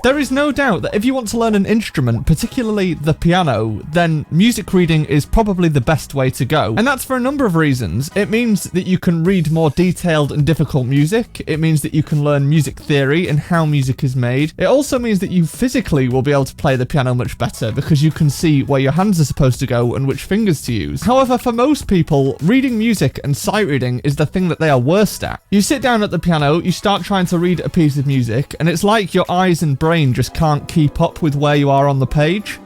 There is no doubt that if you want to learn an instrument, particularly the piano, then music reading is probably the best way to go. And that's for a number of reasons. It means that you can read more detailed and difficult music. It means that you can learn music theory and how music is made. It also means that you physically will be able to play the piano much better because you can see where your hands are supposed to go and which fingers to use. However, for most people, reading music and sight reading is the thing that they are worst at. You sit down at the piano, you start trying to read a piece of music, and it's like your eyes and brain just can't keep up with where you are on the page.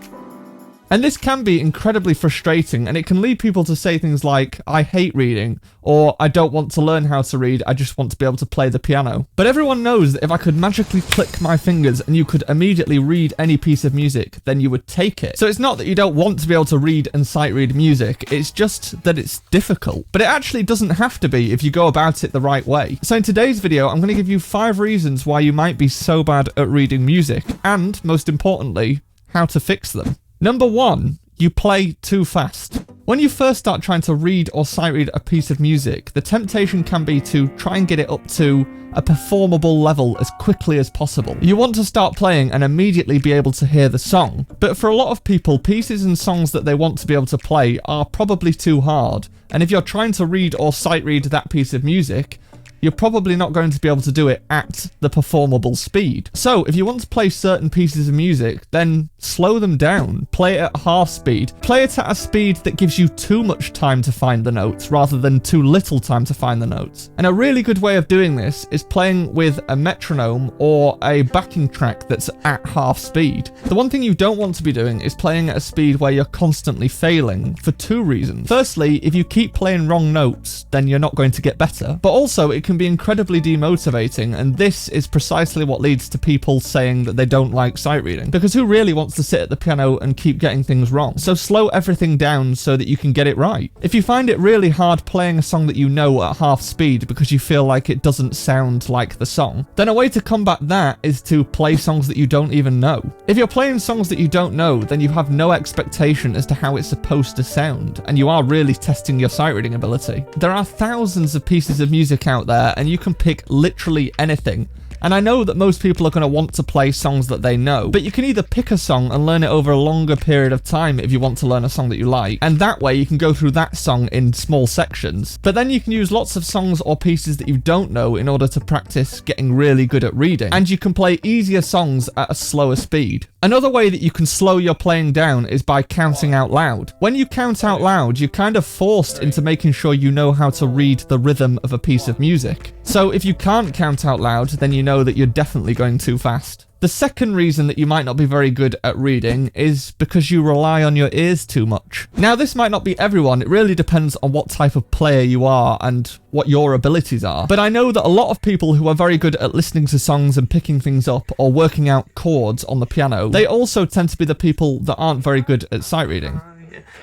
And this can be incredibly frustrating, and it can lead people to say things like, I hate reading, or I don't want to learn how to read, I just want to be able to play the piano. But everyone knows that if I could magically click my fingers and you could immediately read any piece of music, then you would take it. So it's not that you don't want to be able to read and sight read music, it's just that it's difficult. But it actually doesn't have to be if you go about it the right way. So in today's video, I'm going to give you 5 reasons why you might be so bad at reading music, and most importantly, how to fix them. Number 1, you play too fast. When you first start trying to read or sight read a piece of music, the temptation can be to try and get it up to a performable level as quickly as possible. You want to start playing and immediately be able to hear the song. But for a lot of people, pieces and songs that they want to be able to play are probably too hard. And if you're trying to read or sight read that piece of music, you're probably not going to be able to do it at the performable speed. So if you want to play certain pieces of music, then slow them down. Play it at half speed. Play it at a speed that gives you too much time to find the notes rather than too little time to find the notes. And a really good way of doing this is playing with a metronome or a backing track that's at half speed. The one thing you don't want to be doing is playing at a speed where you're constantly failing for 2 reasons. Firstly, if you keep playing wrong notes, then you're not going to get better. But also, it can be incredibly demotivating, and this is precisely what leads to people saying that they don't like sight reading, because who really wants to sit at the piano and keep getting things wrong? So slow everything down so that you can get it right. If you find it really hard playing a song that you know at half speed because you feel like it doesn't sound like the song, then a way to combat that is to play songs that you don't even know. If you're playing songs that you don't know, then you have no expectation as to how it's supposed to sound, and you are really testing your sight reading ability. There are thousands of pieces of music out there, and you can pick literally anything. And I know that most people are going to want to play songs that they know, but you can either pick a song and learn it over a longer period of time if you want to learn a song that you like, and that way you can go through that song in small sections. But then you can use lots of songs or pieces that you don't know in order to practice getting really good at reading, and you can play easier songs at a slower speed. Another way that you can slow your playing down is by counting out loud. When you count out loud, you're kind of forced into making sure you know how to read the rhythm of a piece of music. So if you can't count out loud, then you know that you're definitely going too fast. The second reason that you might not be very good at reading is because you rely on your ears too much. Now, this might not be everyone. It really depends on what type of player you are and what your abilities are. But I know that a lot of people who are very good at listening to songs and picking things up or working out chords on the piano, they also tend to be the people that aren't very good at sight reading.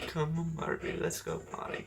Come on, Barbie, let's go party.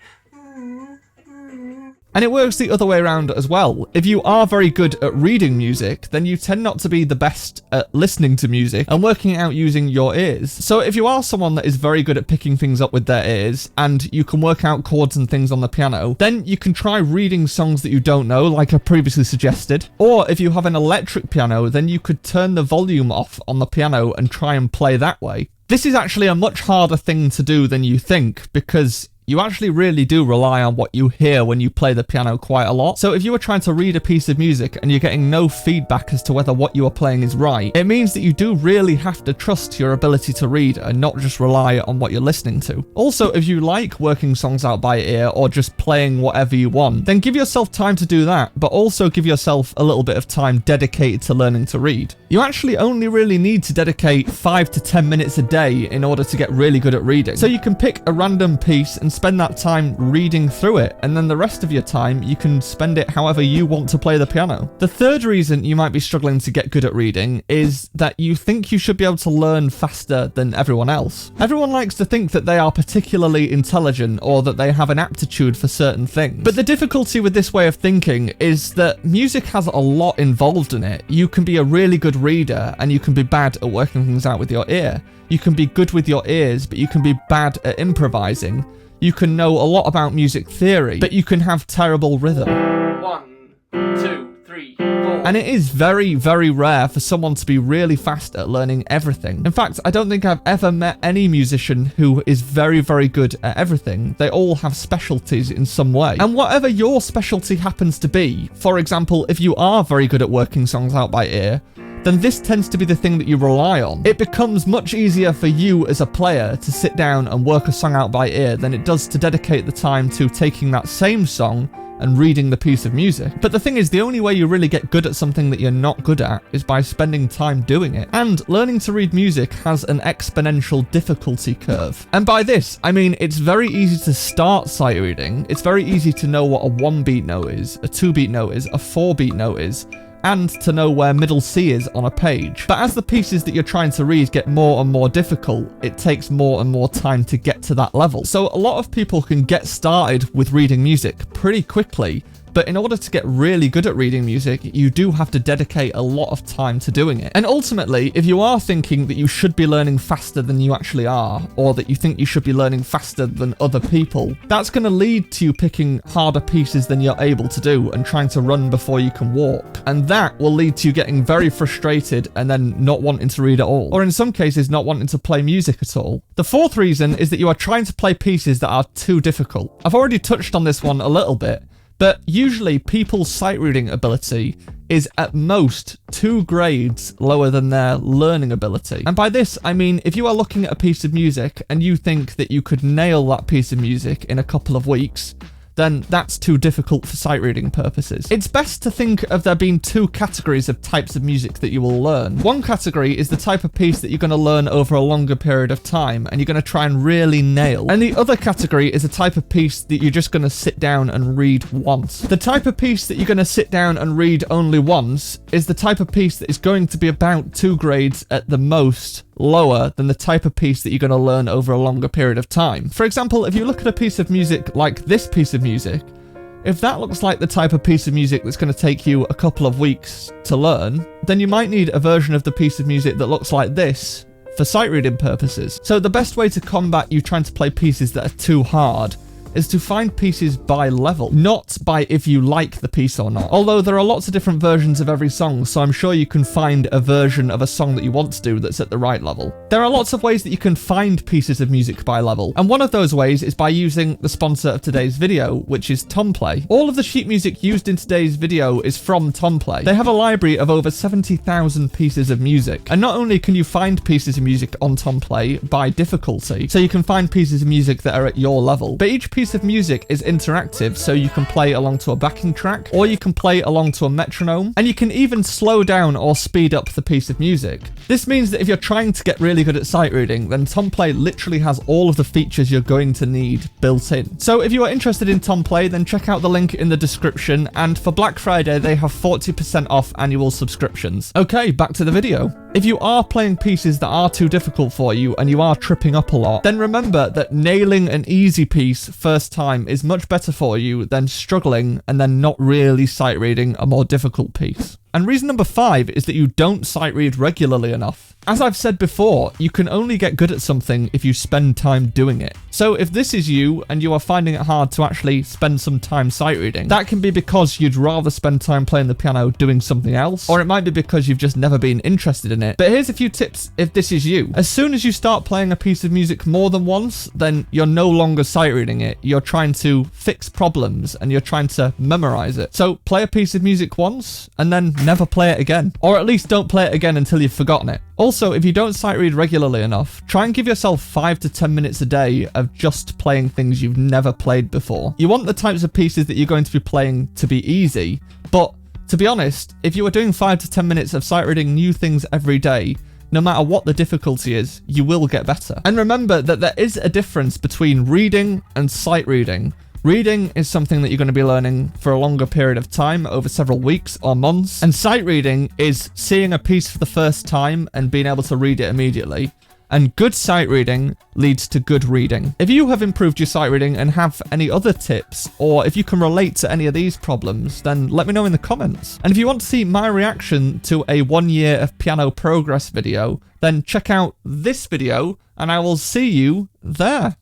And it works the other way around as well. If you are very good at reading music, then you tend not to be the best at listening to music and working out using your ears. So if you are someone that is very good at picking things up with their ears, and you can work out chords and things on the piano, then you can try reading songs that you don't know, like I previously suggested. Or if you have an electric piano, then you could turn the volume off on the piano and try and play that way. This is actually a much harder thing to do than you think, because you actually really do rely on what you hear when you play the piano quite a lot. So if you were trying to read a piece of music and you're getting no feedback as to whether what you are playing is right, it means that you do really have to trust your ability to read and not just rely on what you're listening to. Also, if you like working songs out by ear or just playing whatever you want, then give yourself time to do that, but also give yourself a little bit of time dedicated to learning to read. You actually only really need to dedicate 5 to 10 minutes a day in order to get really good at reading. So you can pick a random piece and spend that time reading through it, and then the rest of your time you can spend it however you want to play the piano. The third reason you might be struggling to get good at reading is that you think you should be able to learn faster than everyone else. Everyone likes to think that they are particularly intelligent or that they have an aptitude for certain things. But the difficulty with this way of thinking is that music has a lot involved in it. You can be a really good reader and you can be bad at working things out with your ear. You can be good with your ears, but you can be bad at improvising. You can know a lot about music theory, but you can have terrible rhythm. 1, 2, 3, 4. And it is very, very rare for someone to be really fast at learning everything. In fact, I don't think I've ever met any musician who is very, very good at everything. They all have specialties in some way. And whatever your specialty happens to be, for example, if you are very good at working songs out by ear, then this tends to be the thing that you rely on. It becomes much easier for you as a player to sit down and work a song out by ear than it does to dedicate the time to taking that same song and reading the piece of music. But the thing is, the only way you really get good at something that you're not good at is by spending time doing it. And learning to read music has an exponential difficulty curve. And by this, I mean it's very easy to start sight reading. It's very easy to know what a 1-beat note is, a 2-beat note is, a 4-beat note is, and to know where middle C is on a page. But as the pieces that you're trying to read get more and more difficult, it takes more and more time to get to that level. So a lot of people can get started with reading music pretty quickly, but in order to get really good at reading music, you do have to dedicate a lot of time to doing it. And ultimately, if you are thinking that you should be learning faster than you actually are, or that you think you should be learning faster than other people, that's going to lead to you picking harder pieces than you're able to do and trying to run before you can walk. And that will lead to you getting very frustrated and then not wanting to read at all, or in some cases not wanting to play music at all. The fourth reason is that you are trying to play pieces that are too difficult. I've already touched on this one a little bit, but usually people's sight reading ability is at most 2 grades lower than their learning ability. And by this, I mean if you are looking at a piece of music and you think that you could nail that piece of music in a couple of weeks, then that's too difficult for sight reading purposes. It's best to think of there being 2 categories of types of music that you will learn. One category is the type of piece that you're going to learn over a longer period of time and you're going to try and really nail. And the other category is a type of piece that you're just going to sit down and read once. The type of piece that you're going to sit down and read only once is the type of piece that is going to be about 2 grades at the most lower than the type of piece that you're going to learn over a longer period of time. For example, if you look at a piece of music like this piece of music, if that looks like the type of piece of music that's going to take you a couple of weeks to learn, then you might need a version of the piece of music that looks like this for sight reading purposes. So the best way to combat you trying to play pieces that are too hard is to find pieces by level, not by if you like the piece or not. Although there are lots of different versions of every song, so I'm sure you can find a version of a song that you want to do that's at the right level. There are lots of ways that you can find pieces of music by level, and one of those ways is by using the sponsor of today's video, which is Tomplay. All of the sheet music used in today's video is from Tomplay. They have a library of over 70,000 pieces of music, and not only can you find pieces of music on Tomplay by difficulty, so you can find pieces of music that are at your level, but each piece of music is interactive, so you can play along to a backing track, or you can play along to a metronome, and you can even slow down or speed up the piece of music. This means that if you're trying to get really good at sight reading, then Tomplay literally has all of the features you're going to need built in. So if you are interested in Tomplay, then check out the link in the description, and for Black Friday they have 40% off annual subscriptions. Okay, back to the video. If you are playing pieces that are too difficult for you and you are tripping up a lot, then remember that nailing an easy piece first time is much better for you than struggling and then not really sight reading a more difficult piece. And reason number 5 is that you don't sight read regularly enough. As I've said before, you can only get good at something if you spend time doing it. So if this is you and you are finding it hard to actually spend some time sight reading, that can be because you'd rather spend time playing the piano doing something else, or it might be because you've just never been interested in it. But here's a few tips if this is you. As soon as you start playing a piece of music more than once, then you're no longer sight reading it. You're trying to fix problems and you're trying to memorize it. So play a piece of music once and then never play it again, or at least don't play it again until you've forgotten it. Also, if you don't sight read regularly enough, try and give yourself 5 to 10 minutes a day of just playing things you've never played before. You want the types of pieces that you're going to be playing to be easy, but to be honest, if you are doing 5 to 10 minutes of sight reading new things every day, no matter what the difficulty is, you will get better. And remember that there is a difference between reading and sight reading. Reading is something that you're going to be learning for a longer period of time, over several weeks or months. And sight reading is seeing a piece for the first time and being able to read it immediately. And good sight reading leads to good reading. If you have improved your sight reading and have any other tips, or if you can relate to any of these problems, then let me know in the comments. And if you want to see my reaction to a 1 year of piano progress video, then check out this video and I will see you there.